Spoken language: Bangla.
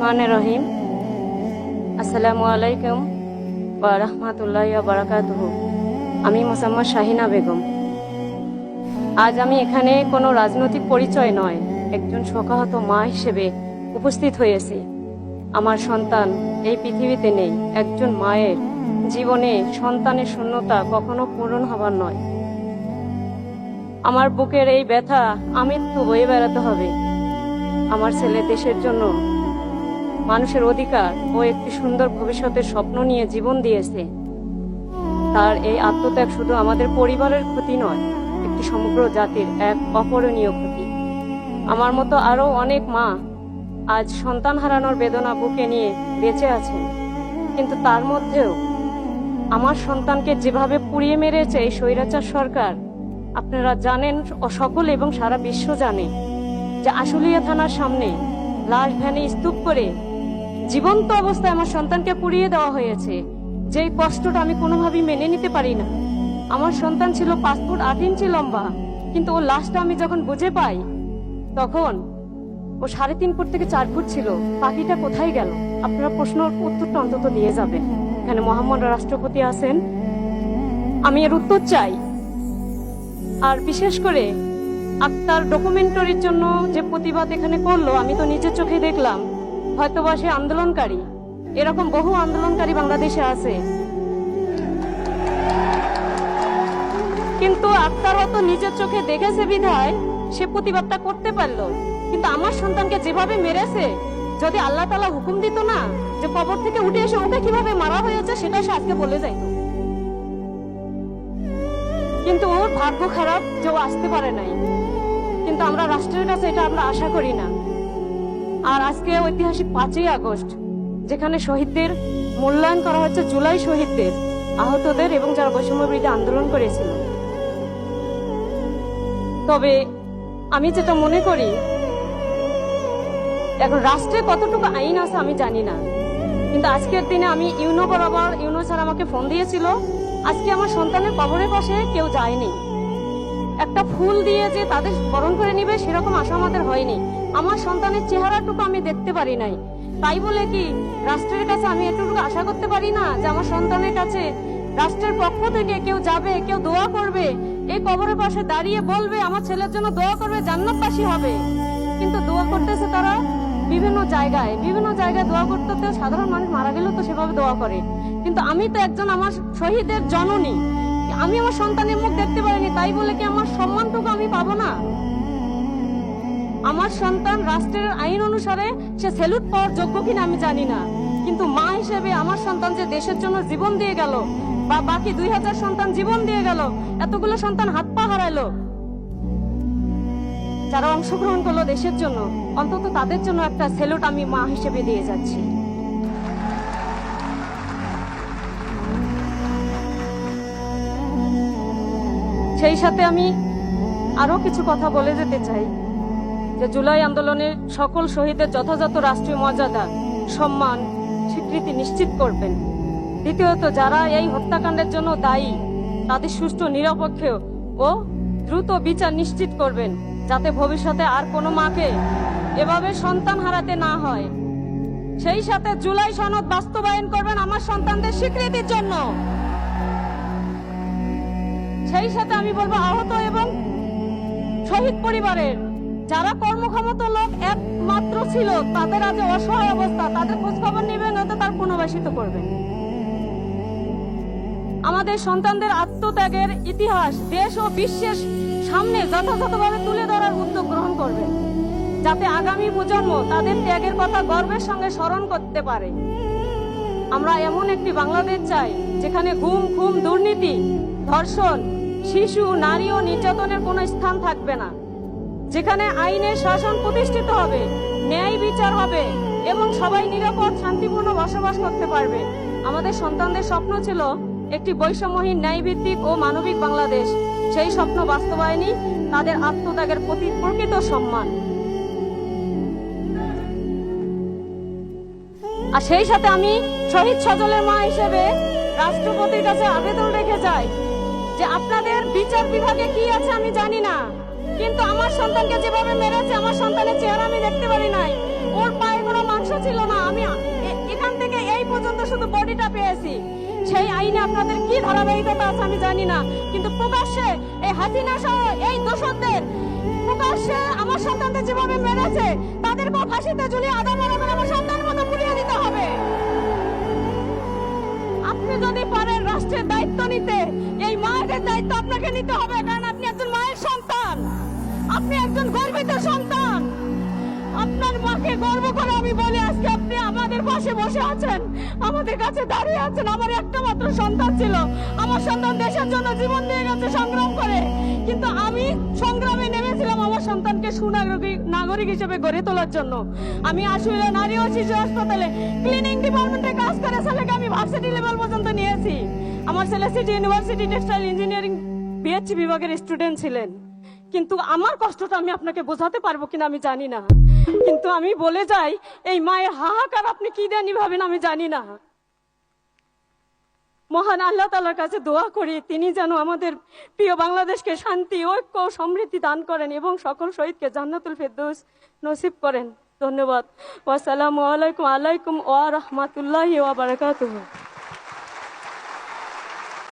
রহমানির রহিম। আসসালামু আলাইকুম ওয়া রাহমাতুল্লাহি ওয়া বারাকাতুহু। আমি মোসাম্মদ শাহিনা বেগম। আজ আমি এখানে কোনো রাজনৈতিক পরিচয় নয়, একজন শোকাহত মা হিসেবে উপস্থিত হয়েছি। আমার সন্তান এই পৃথিবীতে নেই। একজন মায়ের জীবনে সন্তানের শূন্যতা কখনো পূরণ হবার নয়। আমার বুকের এই ব্যথা আমৃত্যু বয়ে বেড়াতে হবে। আমার ছেলে দেশের জন্য, মানুষের অধিকার ও একটি সুন্দর ভবিষ্যতের স্বপ্ন নিয়ে জীবন দিয়েছে। তার এই আত্মত্যাগ শুধু আমাদের পরিবারের ক্ষতি নয়, একটি সমগ্র জাতির এক অপূরণীয় ক্ষতি। আমার মতো আরো অনেক মা আজ সন্তান হারানোর বেদনা বুকে নিয়ে বেঁচে আছেন, কিন্তু তার মধ্যেও আমার সন্তানকে যেভাবে পুড়িয়ে মেরেছে এই স্বৈরাচার সরকার, আপনারা জানেন, সকলে এবং সারা বিশ্ব জানে যে আশুলিয়া থানার সামনে লাশ ভ্যানে স্তূপ করে জীবন্ত অবস্থায় আমার সন্তানকে পুড়িয়ে দেওয়া হয়েছে। যেই কষ্টটা আমি কোনোভাবেই মেনে নিতে পারি না। আমার সন্তান ছিল 5 ফুট 8 ইঞ্চি লম্বা, কিন্তু ওর লাশটা আমি যখন বুঝে পাই তখন ও 3.5 ফুট থেকে 4 ফুট ছিল। পাখিটা কোথায় গেল? আপনারা প্রশ্নের উত্তরটা অন্তত দিয়ে যাবেন। এখানে মহামান্য রাষ্ট্রপতি আছেন, আমি এর উত্তর চাই। আর বিশেষ করে আক্তার ডকুমেন্টারির জন্য যে প্রতিবাদ এখানে করলো, আমি তো নিজের চোখে দেখলাম। হয়তোবা সে আন্দোলনকারী, এরকম বহু আন্দোলনকারী বাংলাদেশে আছে, কিন্তু আক্তার হয়তো নিজের চোখে দেখেছে বিধায় সে প্রতিবাদটা করতে পারলো। কিন্তু আমার সন্তানকে যেভাবে মেরেছে, যদি আল্লাহ তাআলা হুকুম দিত না যে কবর থেকে উঠে এসে ওকে কিভাবে মারা হয়েছে, সেটা সে আজকে বলে যাইত। কিন্তু ওর ভাগ্য খারাপ যে ও আসতে পারে নাই। কিন্তু আমরা রাষ্ট্রের কাছে এটা আমরা আশা করি না। আর আজকে ঐতিহাসিক 5ই আগস্ট, যেখানে শহীদদের মূল্যায়ন করা হচ্ছে, জুলাই শহীদদের, আহতদের এবং যারা বৈষম্য বিরোধী আন্দোলন করেছিল। তবে আমি যেটা মনে করি, এখন রাষ্ট্রে কতটুকু আইন আছে আমি জানি না, কিন্তু আজকের দিনে আমি ইউনো বরাবর, ইউনো স্যার আমাকে ফোন দিয়েছিল, আজকে আমার সন্তানের কবরের পাশে কেউ যায়নি। একটা ফুল দিয়ে যে তাদের বরণ করে নিবে সেরকম আশা আমাদের হয়নি। আমার সন্তানের চেহারাটুকু আমি দেখতে পারি নাই। তাই বলে কি রাষ্ট্রের কাছে আমি এটুকু আশা করতে পারি না যে আমার সন্তানের কাছে রাষ্ট্রের পক্ষ থেকে কেউ যাবে, কেউ দোয়া করবে, এই কবরের পাশে দাঁড়িয়ে বলবে আমার ছেলের জন্য দোয়া করবে, জান্নাতবাসী হবে? কিন্তু দোয়া করতেছে তারা বিভিন্ন জায়গায় দোয়া করতে। সাধারণ মানুষ মারা গেলেও তো সেভাবে দোয়া করে, কিন্তু আমি তো একজন আমার শহীদের জননী, আমি আমার সন্তানের মুখ দেখতে পারিনি। তাই বলে কি আমার সম্মানটুকু আমি পাবো না? আমার সন্তান রাষ্ট্রের আইন অনুসারে সে স্যালুট পাওয়ার যোগ্য কিনা আমি জানি না, কিন্তু মা হিসেবে আমার সন্তান যে দেশের জন্য জীবন দিয়ে গেল, বা বাকি 2000 সন্তান জীবন দিয়ে গেল, এতগুলো সন্তান হাত পা হারাইলো, যারা অংশগ্রহণ করলো দেশের জন্য, অন্তত তাদের জন্য একটা স্যালুট আমি মা হিসেবে দিয়ে যাচ্ছি। সেই সাথে আমি আরো কিছু কথা বলে যেতে চাই যে জুলাই আন্দোলনের সকল শহীদের যথাযথ রাষ্ট্রীয় মর্যাদা, সম্মান, স্বীকৃতি নিশ্চিত করবেন। দ্বিতীয়ত, যারা এই হত্যাকাণ্ডের জন্য দায়ী তাদের সুষ্ঠু, নিরপেক্ষ ও দ্রুত বিচার নিশ্চিত করবেন, যাতে ভবিষ্যতে আর কোনো মাকে এভাবে সন্তান হারাতে না হয়। সেই সাথে জুলাই সনদ বাস্তবায়ন করবেন আমার সন্তানদের স্বীকৃতির জন্য। সেই সাথে আমি বলবো আহত এবং শহীদ পরিবারের যারা কর্মক্ষমতা লোক একমাত্র ছিল, তাদের আজ অসহায় অবস্থা, তাদের খোঁজ খবর নেবেন, হয়তো তার পুনর্বাসিত করবেন। আমাদের সন্তানদের আত্মত্যাগের ইতিহাস দেশ ও বিশ্বের সামনে যথাযথভাবে তুলে ধরার উদ্যোগ গ্রহণ করবেন, যাতে আগামী প্রজন্ম তাদের ত্যাগের কথা গর্বের সঙ্গে স্মরণ করতে পারে। আমরা এমন একটি বাংলাদেশ চাই যেখানে গুম, খুন, দুর্নীতি, ধর্ষণ, শিশু, নারী ও নির্যাতনের কোনো স্থান থাকবে না, যেখানে আইনের শাসন প্রতিষ্ঠিত হবে, ন্যায় বিচার হবে এবং সবাই নিরাপদ, শান্তিপূর্ণ বসবাস করতে পারবে। আমাদের সন্তানদের স্বপ্ন ছিল একটি বৈষম্যহীন, ন্যায়ভিত্তিক ও মানবিক বাংলাদেশ। সেই স্বপ্ন বাস্তবায়নই তাদের আত্মত্যাগের প্রতি প্রকৃত সম্মান। আর সেই সাথে আমি শহীদ সজলের মা হিসেবে রাষ্ট্রপতির কাছে আবেদন রেখে যাই যে আপনাদের বিচার বিভাগে কি আছে আমি জানি না, কিন্তু আমার সন্তানকে যেভাবে মেরেছে, আমার সন্তানের চেহারা আমি দেখতে পারি নাই, ওর পায়ে কোনো মাংস ছিল না, পর্যন্ত শুধু বডিটা পেয়েছি। সেই আইনে আপনাদের কি ধারাবাহিকতা আছে আমি জানি না, কিন্তু প্রকাশ্যে এই হাসিনা সহ এই দোষরদের প্রকাশ্যে আমার সন্তানদের যেভাবে মেরেছে তাদেরকেও ফাঁসিতে ঝুলিয়ে আদালত আমার সন্তান মতো পুড়িয়ে দিতে হবে। আপনি যদি পারেন রাষ্ট্রের দায়িত্ব নিতে, এই মায়েদের দায়িত্ব আপনাকে নিতে হবে, কারণ আপনি একজন মায়ের সন্তান, আপনি একজন গর্বিত সন্তান। আপনার মাকে গর্ব করে আমি বলি, আজকে আপনি আমাদের পাশে বসে আছেন, আমাদের কাছে দাঁড়িয়ে আছেন। আমার একটা মাত্র সন্তান ছিল, আমার সন্তান দেশের জন্য জীবন দিয়ে গেছে সংগ্রাম করে, কিন্তু আমি সংগ্রামে নেমেছিলাম আমার সন্তানকে সুনাগরিক হিসেবে গড়ে তোলার জন্য। আমি আসলে নারী ও শিশু হাসপাতালে ক্লিনিং ডিপার্টমেন্টে কাজ করে ছেলেকে আমি ভার্সিটি লেভেল পর্যন্ত নিয়েছি। আমার ছেলে city university textile engineering BSc বিভাগের স্টুডেন্ট ছিলেন। কিন্তু আমার কষ্টটা আমি আপনাকে বোঝাতে পারবো কিনা আমি জানি না, কিন্তু আমি বলে যাই এই মায়ের হাহাকার আপনি কি জানি ভাবেন আমি জানি না। মহান আল্লাহ তাআলার কাছে দোয়া করি তিনি যেন আমাদের প্রিয় বাংলাদেশকে শান্তি, ঐক্য, সমৃদ্ধি দান করেন এবং সকল শহীদকে জান্নাতুল ফেরদৌস নসিব করেন। ধন্যবাদ। ওয়াসসালামু আলাইকুম ওয়া রাহমাতুল্লাহি ওয়া বারাকাতুহু।